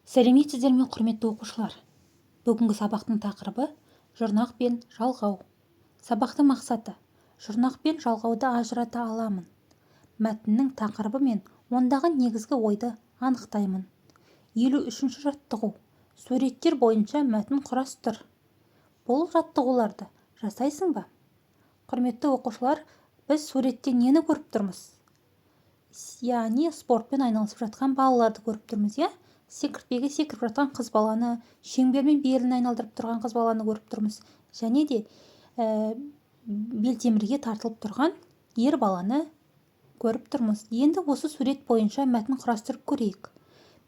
Сәлеметсіздер ме, құрметті оқушылар? Бүгінгі сабақтың тақырыбы жұрнақ пен жалғау. Сабақтың мақсаты: жұрнақ пен жалғауды ажырата аламын. Мәтіннің тақырыбы мен ондағы негізгі ойды анықтаймын. 53-ші жаттығу. Суреттер бойынша мәтін құрастыр. Бұл жаттығуларды жасайсың ба? Құрметті оқушылар, біз суретте нені көріп тұрмыз? Яғни спортпен айналысып жатқан балаларды көріп тұрмыз, иә? Секіртпеге секіріп жатқан қыз баланы, шеңбермен белін айналдырып тұрған қыз баланы көріп тұрмыз. Және де белтемірге тартылып тұрған ер баланы көріп тұрмыз. Енді осы сурет бойынша мәтін құрастырып көрейік.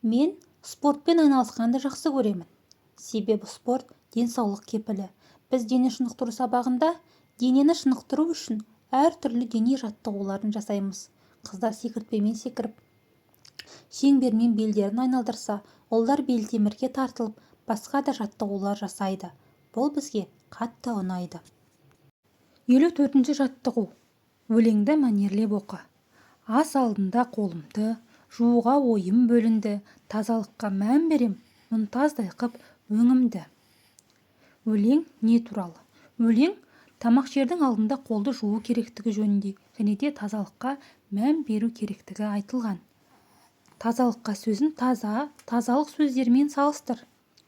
Мен спортпен айналысқанды жақсы көремін. Себебі спорт денсаулық кепілі. Біз дене шынықтыру сабағында денені шынықтыру үшін әртүрлі дене жаттығуларын жасаймыз. Қыздар секіртпемен секіріп, шеңбермен белдерін айналдырса, олар белтемірге тартылып, басқа да жаттығулар жасайды. Бұл бізге қатты ұнайды. 54-ші жаттығу. Өлеңді мәнерлеп оқы. Ас алдында қолымды, жууға ойым бөлінді, тазалыққа мән берем, мұнтаздай қып өңімді. Өлең не туралы? Өлең тамақ жердің алдында қолды жуу керектігі жөнінде, және де тазалыққа мән беру керектігі айтылған. Тазалыққа сөзін таза, тазалық сөздермен салыстыр.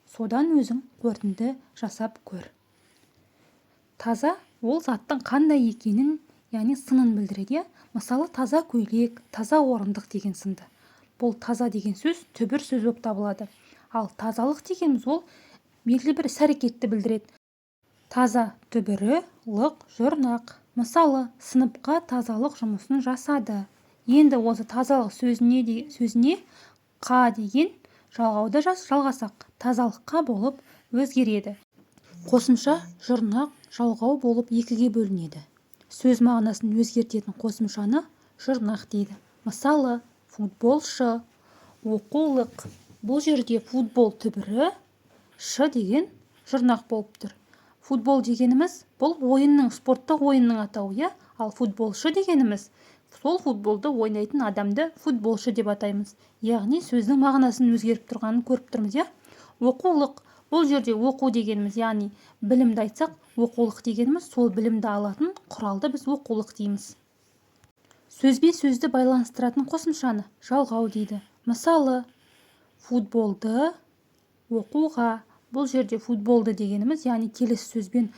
Содан өзің қорытынды жасап көр. Таза ол заттың қандай екенін, яғни сынын білдіреді. Мысалы, таза көйлек, таза орындық деген сынды. Бұл таза деген сөз түбір сөз болып табылады. Ал тазалық дегеніміз ол белгілі бір іс-әрекетті білдіреді. Таза түбірі лық жұрнақ. Мысалы, сыныпқа тазалық жұмысын жасады. Енді осы тазалық сөзіне қа деген жалғауды жалғасақ, тазалыққа болып өзгереді. Қосымша жұрнақ жалғау болып екіге бөлінеді. Сөз мағынасын өзгертетін қосымшаны жұрнақ дейді. Мысалы, футболшы, оқулық. Бұл жерде футбол түбірі ш деген жұрнақ болып тұр. Футбол дегеніміз бұл ойынның, спорттық ойынның атауы, ал футболшы дегеніміз сол футболды ойнайтын адамды футболшы деп атаймыз. Яғни сөздің мағынасын өзгеріп тұрғанын көріп тұрмыз, Оқулық. Бұл жерде оқу дегеніміз, яғни білімді айтсақ, оқулық дегеніміз сол білімді алатын құралды біз оқулық дейміз. Сөзбен сөзді байланыстыратын қосымшаны жалғау дейді. Мысалы, футболды оқуға. Бұл жерде футболды дегеніміз, яғни келесі сөзбен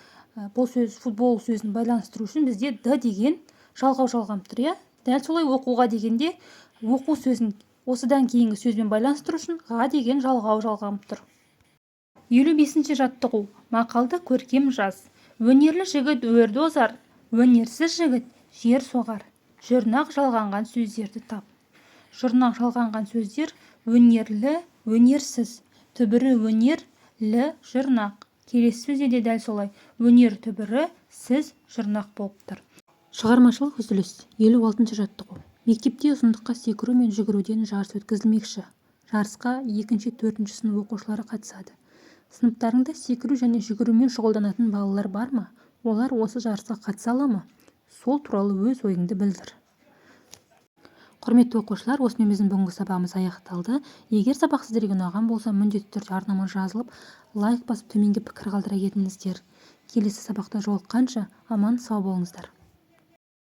бұл сөз футбол сөзін байланыстыру үшін бізде д деген жалғау жалғанып тұр, Дәл солай оқуға дегенде оқу сөзін осыдан кейінгі сөзбен байланыстыру үшін ға деген жалғау жалғанып тұр. 55-ші жаттығу. Мақалды көркем жаз. Өнерлі жігіт өрді озар, өнерсіз жігіт жер соғар. Жұрнақ жалғанған сөздерді тап. Жұрнақ жалғанған сөздер өнерлі, өнерсіз. Түбірі өнер, лі жұрнақ. Келесі сөзде де дәл солай. Өнер түбірі сіз жұрнақ болып тұр. Шығармашылық үзіліс. 56-ші жаттығу. Мектепте ұзындыққа секіру мен жүгіруден жарыс өткізілмекші. Жарысқа 2-4 сынып оқушылары қатысады. Сыныптарыңда секіру және жүгірумен шұғылданатын балалар бар ма? Олар осы жарысқа қатыса ала ма? Сол туралы өз ойыңды білдір. Құрметті оқушылар, осымен біздің бүгінгі сабағымыз аяқталды. Егер сабақ сіздерге ұнаған болса, міндетті түрде арнама жазылып, лайк басып төменге пікір қалдыра кетіңіздер. Келесі сабақта жолыққанша аман сау болыңыздар.